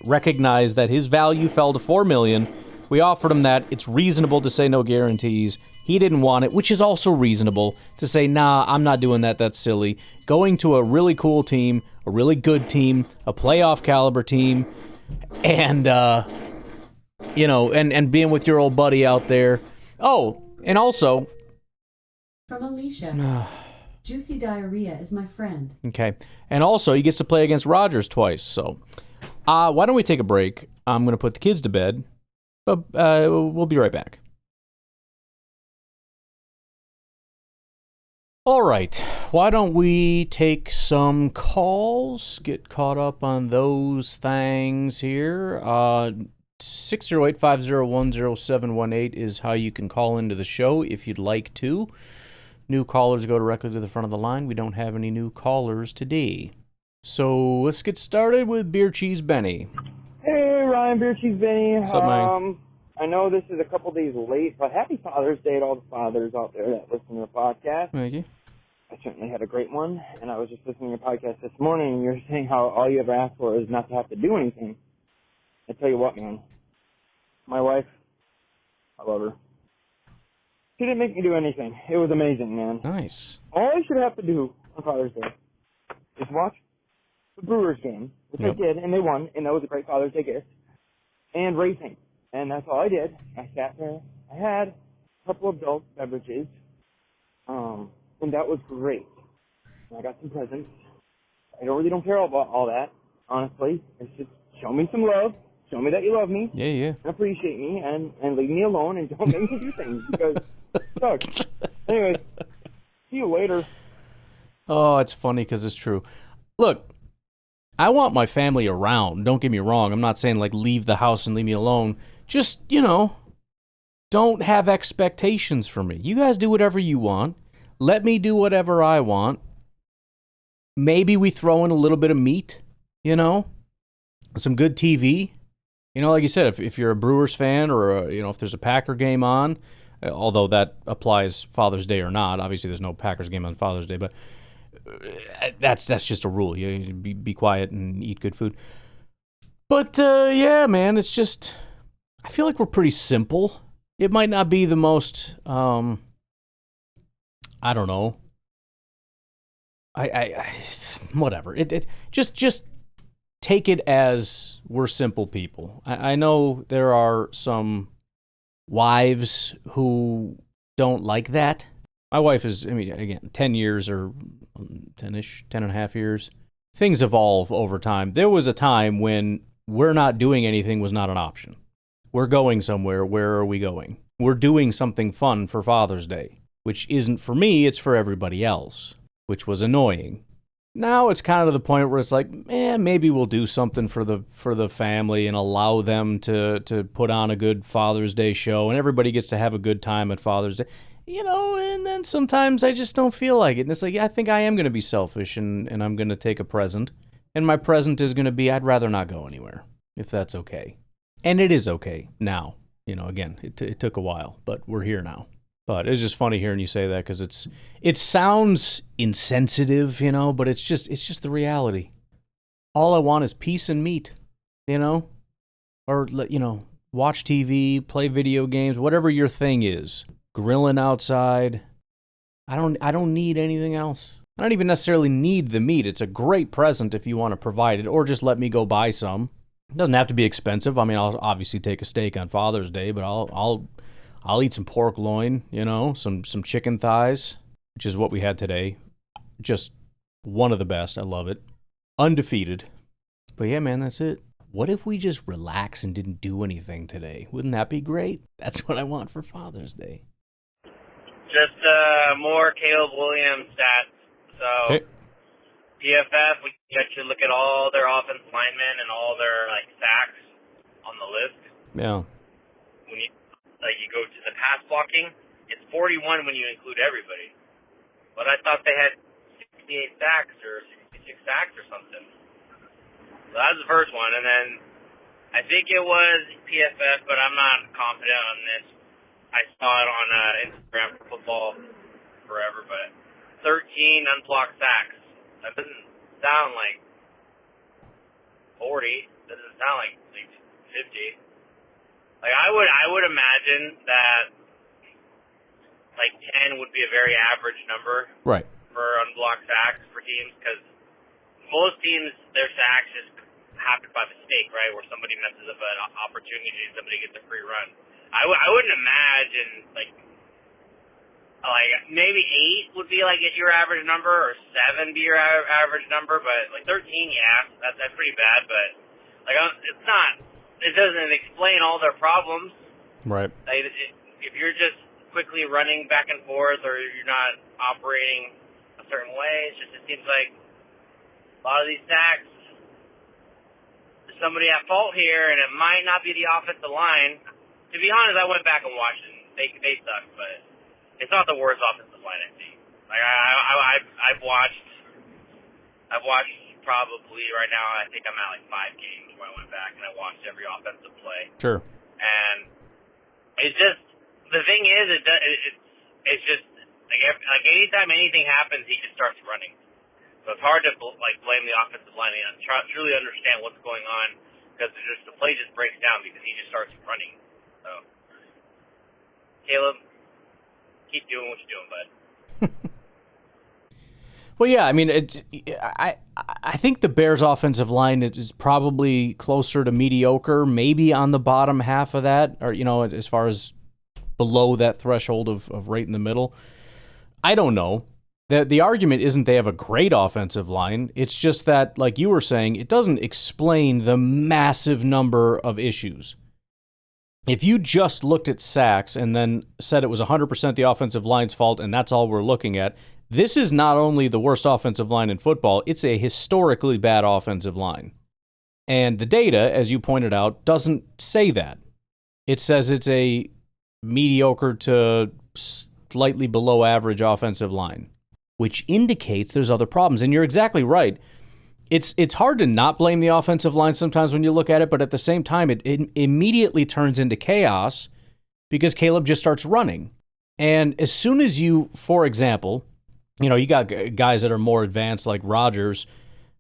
recognize that his value fell to $4 million. We offered him that. It's reasonable to say no guarantees. He didn't want it, which is also reasonable to say, nah, I'm not doing that. That's silly. Going to a really cool team, a really good team, a playoff caliber team, and and being with your old buddy out there. Oh, and also from Alicia. Juicy diarrhea is my friend. Okay. And also, he gets to play against Rodgers twice. So, why don't we take a break? I'm going to put the kids to bed, but we'll be right back. All right. Why don't we take some calls, get caught up on those things here. 608-501-0718 is how you can call into the show if you'd like to. New callers go directly to the front of the line. We don't have any new callers today. So let's get started with Beer Cheese Benny. Hey, Ryan, Beer Cheese Benny. What's up, man? I know this is a couple days late, but happy Father's Day to all the fathers out there that listen to the podcast. Thank you. I certainly had a great one, and I was just listening to your podcast this morning, and you were saying how all you ever ask for is not to have to do anything. I tell you what, man. My wife, I love her. She didn't make me do anything. It was amazing, man. Nice. All I should have to do on Father's Day is watch the Brewers game, which I did, and they won, and that was a great Father's Day gift, and racing. And that's all I did. I sat there. I had a couple of adult beverages, and that was great. And I got some presents. I really don't care about all that, honestly. It's just show me some love. Show me that you love me. Yeah. And appreciate me, and leave me alone, and don't make me do things, because it sucks. Anyways, see you later. Oh, it's funny because it's true. Look, I want my family around. Don't get me wrong. I'm not saying, like, leave the house and leave me alone. Just, don't have expectations for me. You guys do whatever you want. Let me do whatever I want. Maybe we throw in a little bit of meat, some good TV. Like you said, if you're a Brewers fan or, if there's a Packer game on, although that applies Father's Day or not. Obviously, there's no Packers game on Father's Day, but that's just a rule. You be quiet and eat good food. But, yeah, man, it's just, I feel like we're pretty simple. It might not be the most, I don't know. I whatever. It just take it as we're simple people. I know there are some wives who don't like that. My wife is, I mean, again, 10 years or 10-ish, 10 and a half years. Things evolve over time. There was a time when we're not doing anything was not an option. We're going somewhere. Where are we going? We're doing something fun for Father's Day, which isn't for me, it's for everybody else, which was annoying. Now it's kind of the point where it's like, maybe we'll do something for the family and allow them to put on a good Father's Day show, and everybody gets to have a good time at Father's Day. And then sometimes I just don't feel like it. And it's like, I think I am going to be selfish, and I'm going to take a present. And my present is going to be, I'd rather not go anywhere, if that's okay. And it is okay now. Again, it took a while, but we're here now. But it's just funny hearing you say that, because it sounds insensitive, but it's just the reality. All I want is peace and meat, or watch TV, play video games, whatever your thing is. Grilling outside. I don't need anything else. I don't even necessarily need the meat. It's a great present if you want to provide it, or just let me go buy some. It doesn't have to be expensive. I mean, I'll obviously take a steak on Father's Day, but I'll eat some pork loin, some chicken thighs, which is what we had today. Just one of the best. I love it. Undefeated. But yeah, man, that's it. What if we just relax and didn't do anything today? Wouldn't that be great? That's what I want for Father's Day. Just more Caleb Williams stats. So, okay. PFF, we actually look at all their offensive linemen and all their sacks on the list. Yeah. When you go to the pass blocking, it's 41 when you include everybody. But I thought they had 68 sacks or 66 sacks or something. So that was the first one, and then I think it was PFF, but I'm not confident on this. I saw it on Instagram for Football Forever, but 13 unblocked sacks. That doesn't sound like 40. Doesn't sound like 50. I would imagine that 10 would be a very average number, right, for unblocked sacks for teams, because most teams, their sacks just happen by mistake, right, where somebody messes up an opportunity and somebody gets a free run. I wouldn't imagine, maybe 8 would be your average number, or 7 be your average number, but 13, yeah, that's pretty bad, but it's not, it doesn't explain all their problems. Right. If you're just quickly running back and forth, or you're not operating a certain way, it seems like a lot of these sacks, there's somebody at fault here, and it might not be the offensive line. To be honest, I went back and watched it. They suck, but it's not the worst offensive line I've seen. I've watched probably right now, I think I'm at 5 games where I went back and I watched every offensive play. Sure. And it's just, the thing is, it's just anytime anything happens, he just starts running. So it's hard to blame the offensive line and truly understand what's going on, because the play just breaks down because he just starts running. So, Caleb, keep doing what you're doing, bud. Well, yeah, I mean, I think the Bears' offensive line is probably closer to mediocre, maybe on the bottom half of that, or as far as below that threshold of right in the middle. I don't know. The argument isn't they have a great offensive line. It's just that, like you were saying, it doesn't explain the massive number of issues. If you just looked at sacks and then said it was 100% the offensive line's fault and that's all we're looking at, this is not only the worst offensive line in football, it's a historically bad offensive line. And the data, as you pointed out, doesn't say that. It says it's a mediocre to slightly below average offensive line, which indicates there's other problems. And you're exactly right. It's hard to not blame the offensive line sometimes when you look at it, but at the same time, it immediately turns into chaos because Caleb just starts running. And as soon as you, for example, you got guys that are more advanced like Rodgers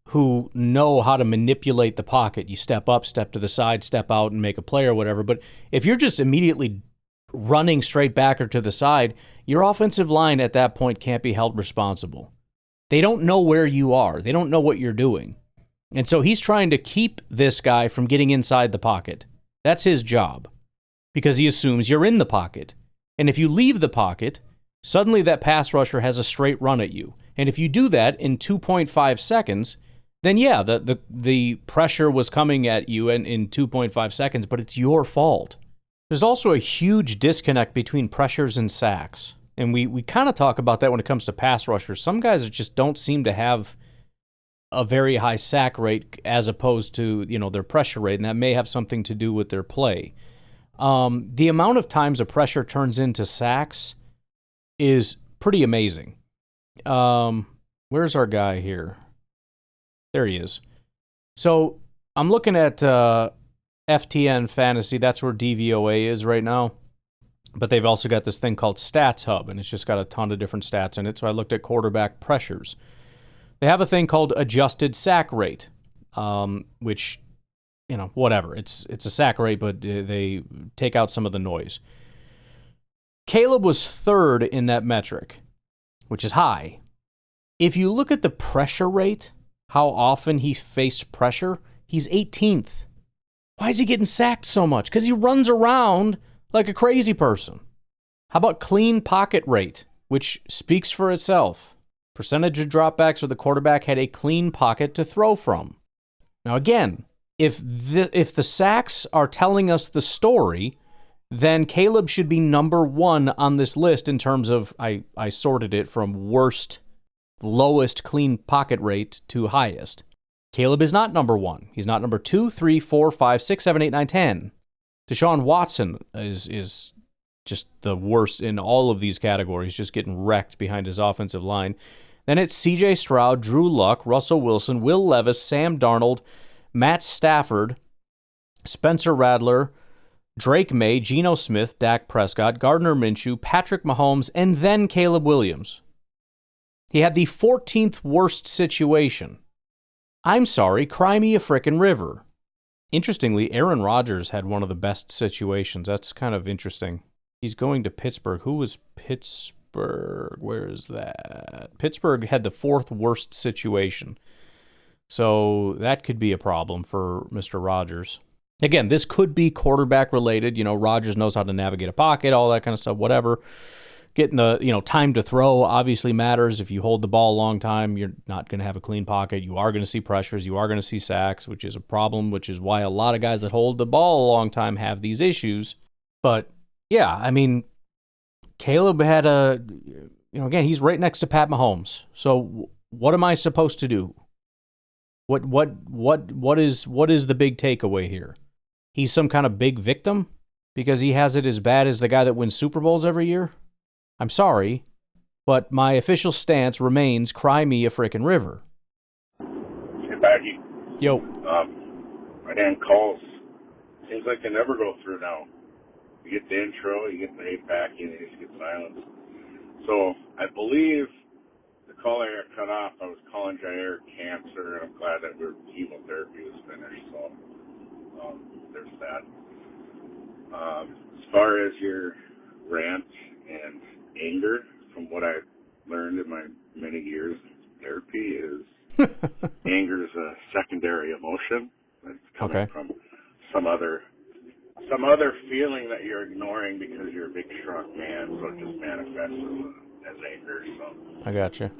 who know how to manipulate the pocket. You step up, step to the side, step out, and make a play or whatever. But if you're just immediately running straight back or to the side, your offensive line at that point can't be held responsible. They don't know where you are. They don't know what you're doing. And so he's trying to keep this guy from getting inside the pocket. That's his job, because he assumes you're in the pocket. And if you leave the pocket, suddenly that pass rusher has a straight run at you. And if you do that in 2.5 seconds, then yeah, the pressure was coming at you in 2.5 seconds, but it's your fault. There's also a huge disconnect between pressures and sacks. And we kind of talk about that when it comes to pass rushers. Some guys just don't seem to have a very high sack rate as opposed to, their pressure rate, and that may have something to do with their play. The amount of times a pressure turns into sacks is pretty amazing. Where's our guy here? There he is. So I'm looking at FTN Fantasy. That's where DVOA is right now. But they've also got this thing called Stats Hub, and it's just got a ton of different stats in it. So I looked at quarterback pressures. They have a thing called adjusted sack rate, which, whatever. It's a sack rate, but they take out some of the noise. Caleb was third in that metric, which is high. If you look at the pressure rate, how often he faced pressure, he's 18th. Why is he getting sacked so much? Because he runs around like a crazy person. How about clean pocket rate, which speaks for itself? Percentage of dropbacks where the quarterback had a clean pocket to throw from. Now again, if the sacks are telling us the story, then Caleb should be number one on this list in terms of, I sorted it from lowest clean pocket rate to highest. Caleb is not number one. He's not number 2, 3, 4, 5, 6, 7, 8, 9, 10. Deshaun Watson is just the worst in all of these categories, just getting wrecked behind his offensive line. Then it's C.J. Stroud, Drew Luck, Russell Wilson, Will Levis, Sam Darnold, Matt Stafford, Spencer Rattler, Drake May, Geno Smith, Dak Prescott, Gardner Minshew, Patrick Mahomes, and then Caleb Williams. He had the 14th worst situation. I'm sorry, cry me a frickin' river. Interestingly, Aaron Rodgers had one of the best situations. That's kind of interesting. He's going to Pittsburgh. Who was Pittsburgh? Where is that? Pittsburgh had the 4th worst situation. So that could be a problem for Mr. Rodgers. Again, this could be quarterback related. Rodgers knows how to navigate a pocket, all that kind of stuff, whatever. Getting the, time to throw obviously matters. If you hold the ball a long time, you're not going to have a clean pocket. You are going to see pressures. You are going to see sacks, which is a problem, which is why a lot of guys that hold the ball a long time have these issues. But, yeah, Caleb had again, he's right next to Pat Mahomes. So what am I supposed to do? What is the big takeaway here? He's some kind of big victim because he has it as bad as the guy that wins Super Bowls every year? I'm sorry, but my official stance remains cry me a frickin' river. Hey, Baggy. Yo. My damn calls. Seems like they never go through now. You get the intro, you get the 8 back, and you just get silence. So I believe the call I got cut off, I was calling Jaire cancer, and I'm glad that chemotherapy was finished. So there's that. As far as your rant and anger, from what I've learned in my many years of therapy, is anger is a secondary emotion. It's coming from some other feeling that you're ignoring because you're a big strong man, so it just manifests as anger. So I gotcha.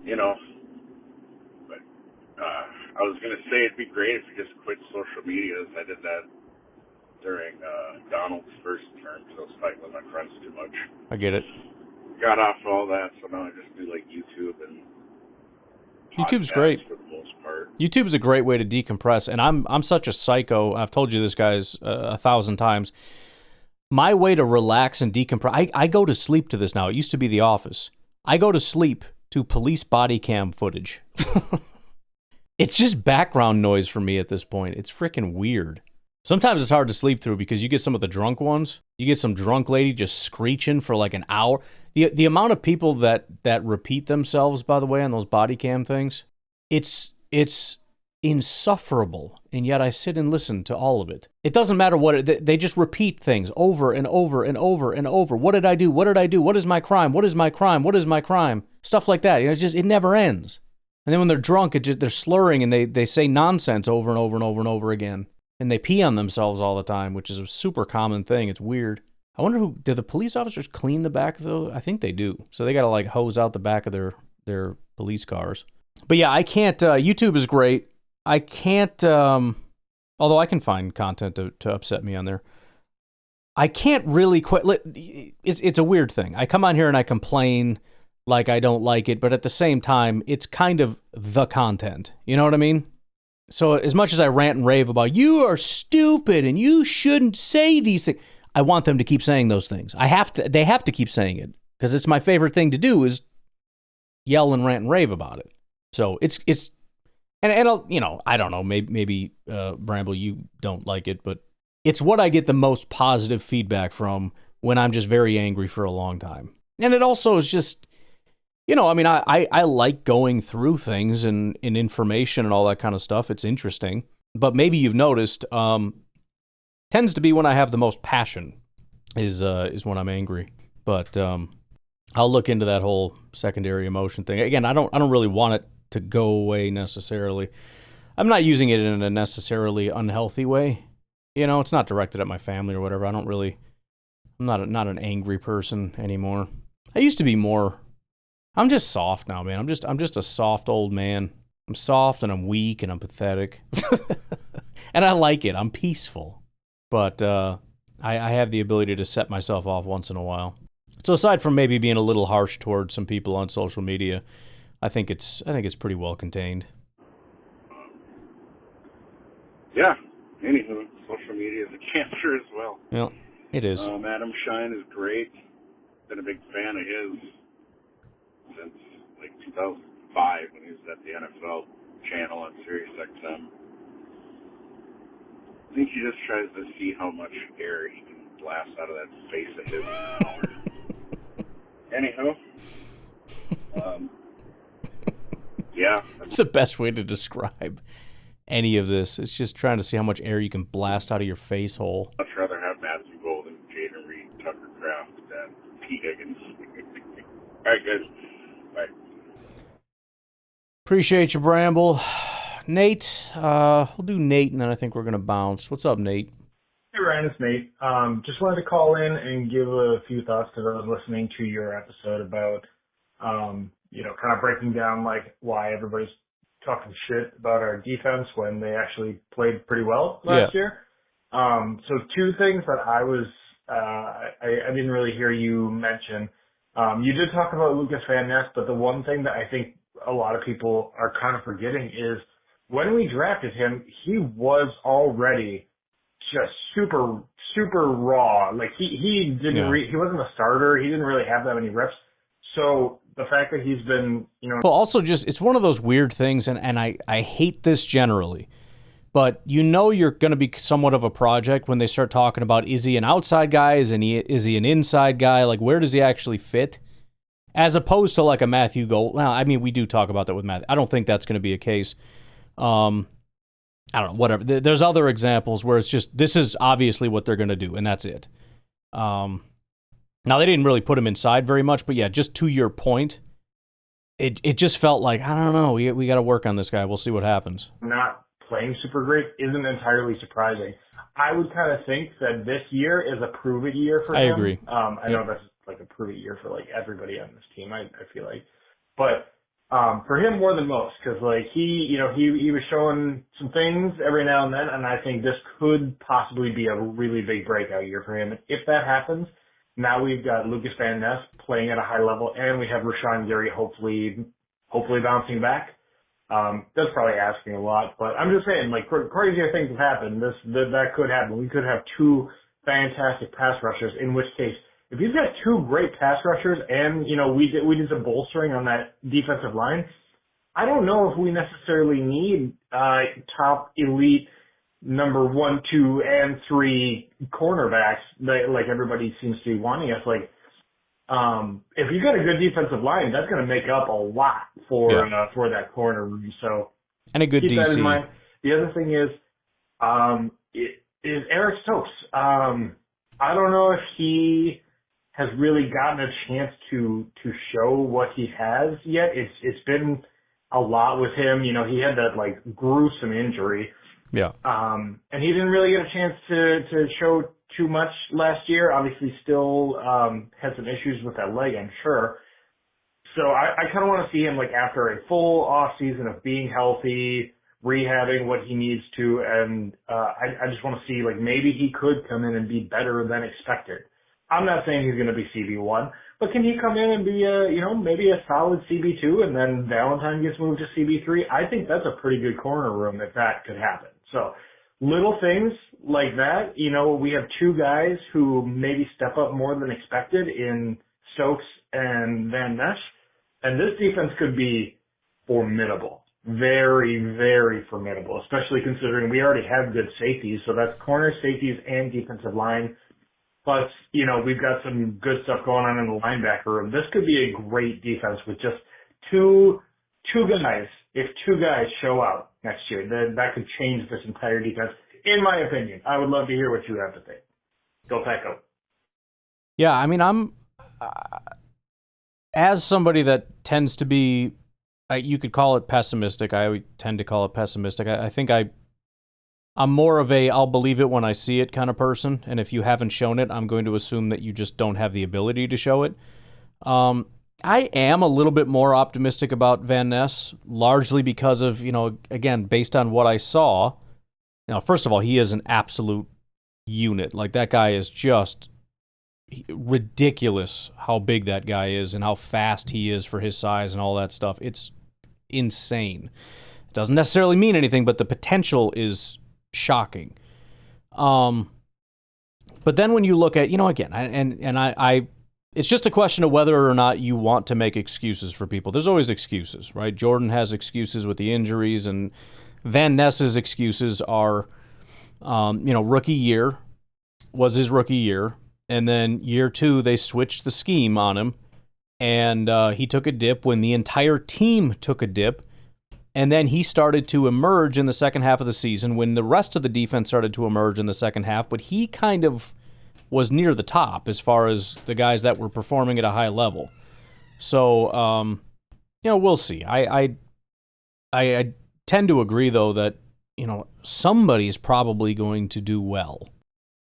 But I was gonna say it'd be great if you just quit social media. I did that during Donald's first term because I was fighting with my friends too much. I get it. Got off all that, so now I just do like YouTube and YouTube's great. For the most part. YouTube's a great way to decompress, and I'm such a psycho. I've told you this, guys, 1,000 times. My way to relax and decompress, I go to sleep to this now. It used to be The Office. I go to sleep to police body cam footage. It's just background noise for me at this point. It's freaking weird. Sometimes it's hard to sleep through because you get some of the drunk ones. You get some drunk lady just screeching for like an hour. The amount of people that repeat themselves, by the way, on those body cam things, it's insufferable. And yet I sit and listen to all of it. It doesn't matter they just repeat things over and over and over and over. What did I do? What did I do? What is my crime? What is my crime? What is my crime? Stuff like that. It never ends. And then when they're drunk, they're slurring and they say nonsense over and over and over and over again. And they pee on themselves all the time, which is a super common thing. It's weird. I wonder do the police officers clean the back of those? I think they do. So they got to like hose out the back of their police cars. But yeah, I can't, YouTube is great. I can't, although I can find content to upset me on there. I can't really quit. It's a weird thing. I come on here and I complain like I don't like it, but at the same time, it's kind of the content. You know what I mean? So as much as I rant and rave about you are stupid and you shouldn't say these things, I want them to keep saying those things. They have to keep saying it because it's my favorite thing to do is yell and rant and rave about it. So and I'll, you know, I don't know, maybe Bramble, you don't like it, but it's what I get the most positive feedback from when I'm just very angry for a long time. And it also is just, you know, I mean, I like going through things and information and all that kind of stuff. It's interesting. But maybe you've noticed, tends to be when I have the most passion is when I'm angry. But I'll look into that whole secondary emotion thing. Again, I don't really want it to go away necessarily. I'm not using it in a necessarily unhealthy way. You know, it's not directed at my family or whatever. I'm not an angry person anymore. I used to be more. I'm just soft now, man. I'm just a soft old man. I'm soft and I'm weak and I'm pathetic. And I like it. I'm peaceful. But I have the ability to set myself off once in a while. So aside from maybe being a little harsh towards some people on social media, I think it's pretty well contained. Yeah. Anywho, social media is a cancer as well. Yeah, it is. Adam Shine is great. Been a big fan of his since like 2005 when he was at the NFL channel on Sirius XM. I think he just tries to see how much air he can blast out of that face of his. Anywho, yeah. It's the best way to describe any of this. It's just trying to see how much air you can blast out of your face hole. I'd rather have Matthew Golden, Jaden Reed, Tucker Kraft than Pete Higgins. All right, guys. Bye. Appreciate you, Bramble. Nate, we'll do Nate, and then I think we're going to bounce. What's up, Nate? Hey, Ryan, it's Nate. Just wanted to call in and give a few thoughts because I was listening to your episode about, kind of breaking down, like, why everybody's talking shit about our defense when they actually played pretty well last year. So two things that I didn't really hear you mention. You did talk about Lucas Van Ness, but the one thing that I think a lot of people are kind of forgetting is when we drafted him, he was already just super, super raw. Like he didn't, he wasn't a starter. He didn't really have that many reps. So the fact that he's been, Well, also just, it's one of those weird things, and I hate this generally, but you're going to be somewhat of a project when they start talking about, is he an outside guy? Is he an inside guy? Like, where does he actually fit? As opposed to like a Matthew Gold. Now, I mean, we do talk about that with Matthew. I don't think that's going to be a case. I don't know, whatever. There's other examples where it's just, this is obviously what they're going to do, and that's it. Now, they didn't really put him inside very much, but yeah, just to your point, it just felt like, I don't know, we got to work on this guy. We'll see what happens. Not playing super great isn't entirely surprising. I would kind of think that this year is a prove-it year for him. I agree. I know that's like a prove-it year for like everybody on this team, I feel like. But for him more than most, because like he was showing some things every now and then, and I think this could possibly be a really big breakout year for him. And if that happens, now we've got Lucas Van Ness playing at a high level, and we have Rashawn Gary hopefully bouncing back. That's probably asking a lot, but I'm just saying, like, crazier things have happened. That could happen. We could have two fantastic pass rushers, in which case, if he's got two great pass rushers and, we did some bolstering on that defensive line, I don't know if we necessarily need top elite number 1, 2, and 3 cornerbacks like everybody seems to be wanting us. Like, if you got a good defensive line, that's going to make up a lot for that corner room. So, and a good keep DC. That in mind. The other thing is Eric Stokes. I don't know if he has really gotten a chance to show what he has yet. It's been a lot with him. He had that like gruesome injury. Yeah. And he didn't really get a chance to show too much last year. Obviously still had some issues with that leg, I'm sure. So I kind of want to see him like after a full off season of being healthy, rehabbing what he needs to, and I just want to see like maybe he could come in and be better than expected. I'm not saying he's going to be CB1, but can he come in and be maybe a solid CB2 and then Valentine gets moved to CB3? I think that's a pretty good corner room if that could happen. So little things like that, we have two guys who maybe step up more than expected in Stokes and Van Ness, and this defense could be formidable. Very, very formidable, especially considering we already have good safeties. So that's corner, safeties, and defensive line. Plus, we've got some good stuff going on in the linebacker room. This could be a great defense with just two guys. If two guys show out next year, then that could change this entire defense, in my opinion. I would love to hear what you have to think. Go Paco. Yeah, I mean, I'm as somebody that tends to be, you could call it pessimistic. I tend to call it pessimistic. I think I'm more of a I'll believe it when I see it kind of person, and if you haven't shown it, I'm going to assume that you just don't have the ability to show it. I am a little bit more optimistic about Van Ness, largely because of, again, based on what I saw. First of all, he is an absolute unit. Like, that guy is just ridiculous how big that guy is and how fast he is for his size and all that stuff. It's insane. It doesn't necessarily mean anything, but the potential is shocking. But then when you look at, again, I it's just a question of whether or not you want to make excuses for people. There's always excuses, right? Jordan has excuses with the injuries, and Van Ness's excuses are, rookie year was his rookie year, and then year 2 they switched the scheme on him, and he took a dip when the entire team took a dip. And then he started to emerge in the second half of the season when the rest of the defense started to emerge in the second half, but he kind of was near the top as far as the guys that were performing at a high level. So, we'll see. I tend to agree, though, that, somebody's probably going to do well.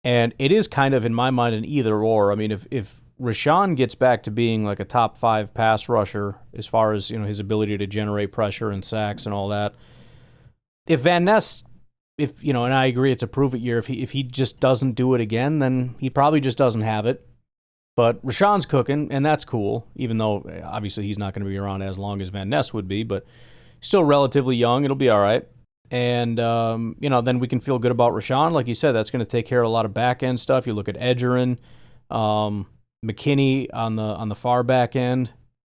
And it is kind of, in my mind, an either or. I mean, if Rashawn gets back to being like a top 5 pass rusher as far as, his ability to generate pressure and sacks and all that. If Van Ness, and I agree it's a prove it year, if he just doesn't do it again, then he probably just doesn't have it. But Rashawn's cooking, and that's cool, even though obviously he's not going to be around as long as Van Ness would be, but still relatively young. It'll be all right. And, then we can feel good about Rashawn. Like you said, that's going to take care of a lot of back end stuff. You look at Edgerrin, McKinney on the far back end,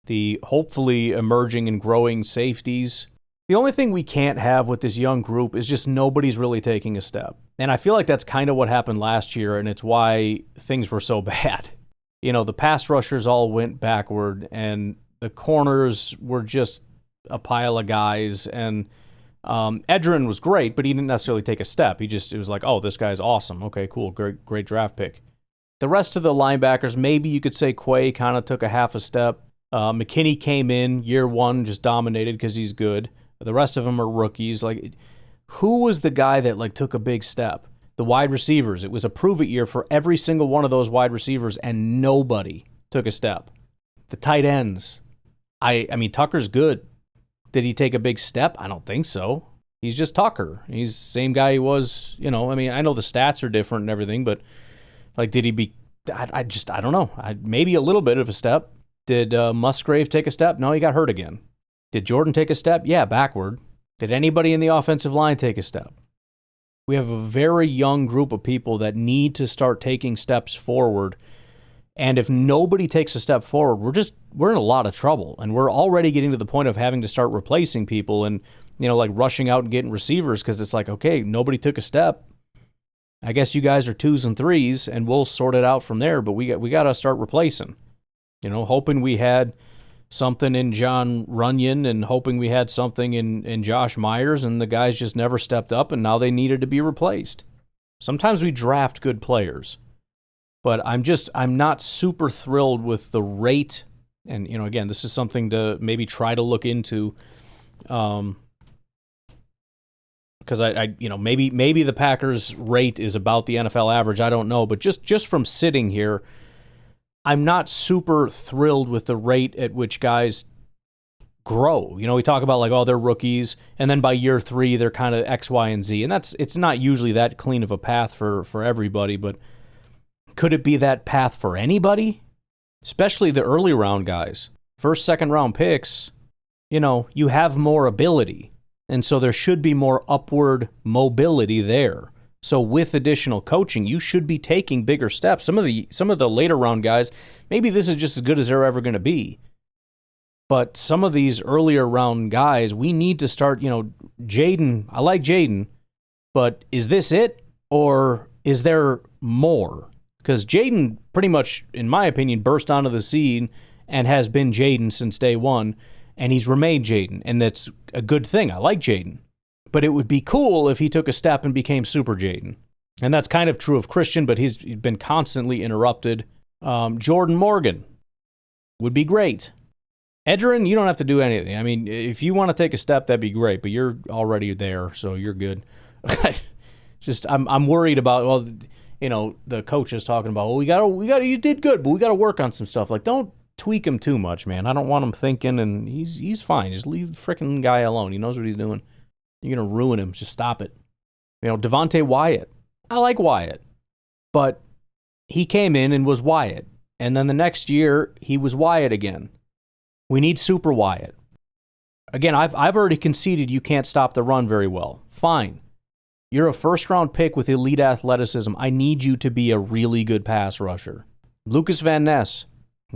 the hopefully emerging and growing safeties. The only thing we can't have with this young group is just nobody's really taking a step. And I feel like that's kind of what happened last year, and it's why things were so bad. The pass rushers all went backward, and the corners were just a pile of guys. And Edgerrin was great, but he didn't necessarily take a step. It was like, oh, this guy's awesome. Okay, cool, great draft pick. The rest of the linebackers, maybe you could say Quay kind of took a half a step. McKinney came in year 1, just dominated because he's good. The rest of them are rookies. Like, who was the guy that took a big step? The wide receivers. It was a prove it year for every single one of those wide receivers, and nobody took a step. The tight ends. I mean, Tucker's good. Did he take a big step? I don't think so. He's just Tucker. He's the same guy he was. I mean, I know the stats are different and everything, but did he be? I don't know. Maybe a little bit of a step. Did Musgrave take a step? No, he got hurt again. Did Jordan take a step? Yeah, backward. Did anybody in the offensive line take a step? We have a very young group of people that need to start taking steps forward. And if nobody takes a step forward, we're in a lot of trouble. And we're already getting to the point of having to start replacing people and, rushing out and getting receivers because it's like, okay, nobody took a step. I guess you guys are 2s and 3s, and we'll sort it out from there. But we got to start replacing. Hoping we had something in John Runyon and hoping we had something in Josh Myers, and the guys just never stepped up, and now they needed to be replaced. Sometimes we draft good players, but I'm not super thrilled with the rate. And, again, this is something to maybe try to look into because maybe the Packers' rate is about the NFL average. I don't know, but just from sitting here, I'm not super thrilled with the rate at which guys grow. We talk about like, oh, they're rookies, and then by year 3 they're kind of X, Y, and Z, and it's not usually that clean of a path for everybody. But could it be that path for anybody, especially the early round guys, first, second round picks? You have more ability, and so there should be more upward mobility there. So with additional coaching, you should be taking bigger steps. Some of the later round guys, maybe this is just as good as they're ever going to be. But some of these earlier round guys, we need to start, Jaden, I like Jaden, but is this it, or is there more? Because Jaden pretty much, in my opinion, burst onto the scene and has been Jaden since day one, and he's remained Jaden, and that's a good thing. I like Jaden. But it would be cool if he took a step and became Super Jaden. And that's kind of true of Christian, but he's been constantly interrupted. Jordan Morgan would be great. Edgerrin, you don't have to do anything. I mean, if you want to take a step, that'd be great, but you're already there, so you're good. I'm worried about, the coach is talking about, you did good, but we got to work on some stuff. Like, don't tweak him too much, man. I don't want him thinking, and he's fine. Just leave the freaking guy alone. He knows what he's doing. You're going to ruin him. Just stop it. Devontae Wyatt. I like Wyatt, but he came in and was Wyatt, and then the next year, he was Wyatt again. We need Super Wyatt. Again, I've already conceded you can't stop the run very well. Fine. You're a first-round pick with elite athleticism. I need you to be a really good pass rusher. Lucas Van Ness,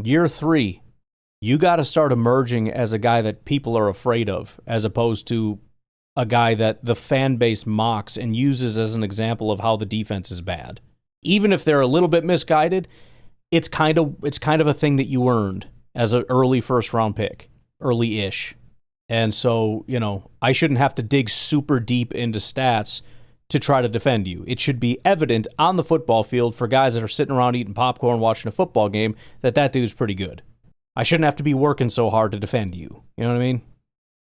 year 3, you got to start emerging as a guy that people are afraid of, as opposed to a guy that the fan base mocks and uses as an example of how the defense is bad. Even if they're a little bit misguided, it's kind of a thing that you earned as an early first-round pick, early-ish. And so, I shouldn't have to dig super deep into stats to try to defend you. It should be evident on the football field for guys that are sitting around eating popcorn watching a football game that dude's pretty good. I shouldn't have to be working so hard to defend you. You know what I mean?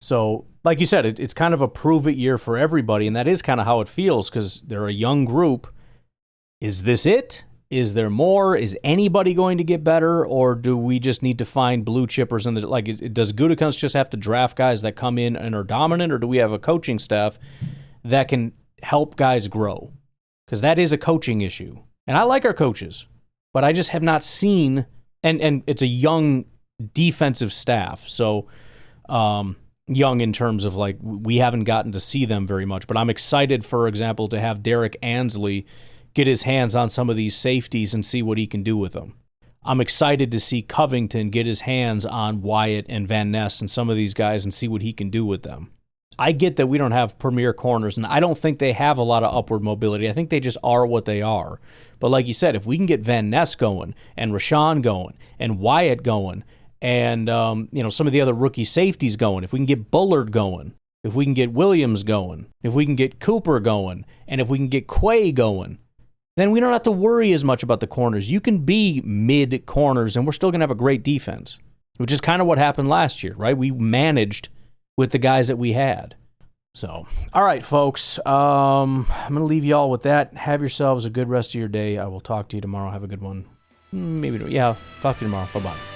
So, like you said, it's kind of a prove-it year for everybody, and that is kind of how it feels because they're a young group. Is this it? Is there more? Is anybody going to get better, or do we just need to find blue chippers? Does Gutekunst just have to draft guys that come in and are dominant, or do we have a coaching staff that can help guys grow? Because that is a coaching issue. And I like our coaches, but I just have not seen, and it's a young defensive staff, so young in terms of we haven't gotten to see them very much. But I'm excited, for example, to have Derek Ansley get his hands on some of these safeties and see what he can do with them. I'm excited to see Covington get his hands on Wyatt and Van Ness and some of these guys and see what he can do with them. I get that we don't have premier corners, and I don't think they have a lot of upward mobility. I think they just are what they are. But like you said, if we can get Van Ness going and Rashawn going and Wyatt going and some of the other rookie safeties going, if we can get Bullard going, if we can get Williams going, if we can get Cooper going, and if we can get Quay going, then we don't have to worry as much about the corners. You can be mid-corners, and we're still going to have a great defense, which is kind of what happened last year, right? We managed with the guys that we had. So, all right, folks. I'm going to leave you all with that. Have yourselves a good rest of your day. I will talk to you tomorrow. Have a good one. Maybe, yeah, talk to you tomorrow. Bye-bye.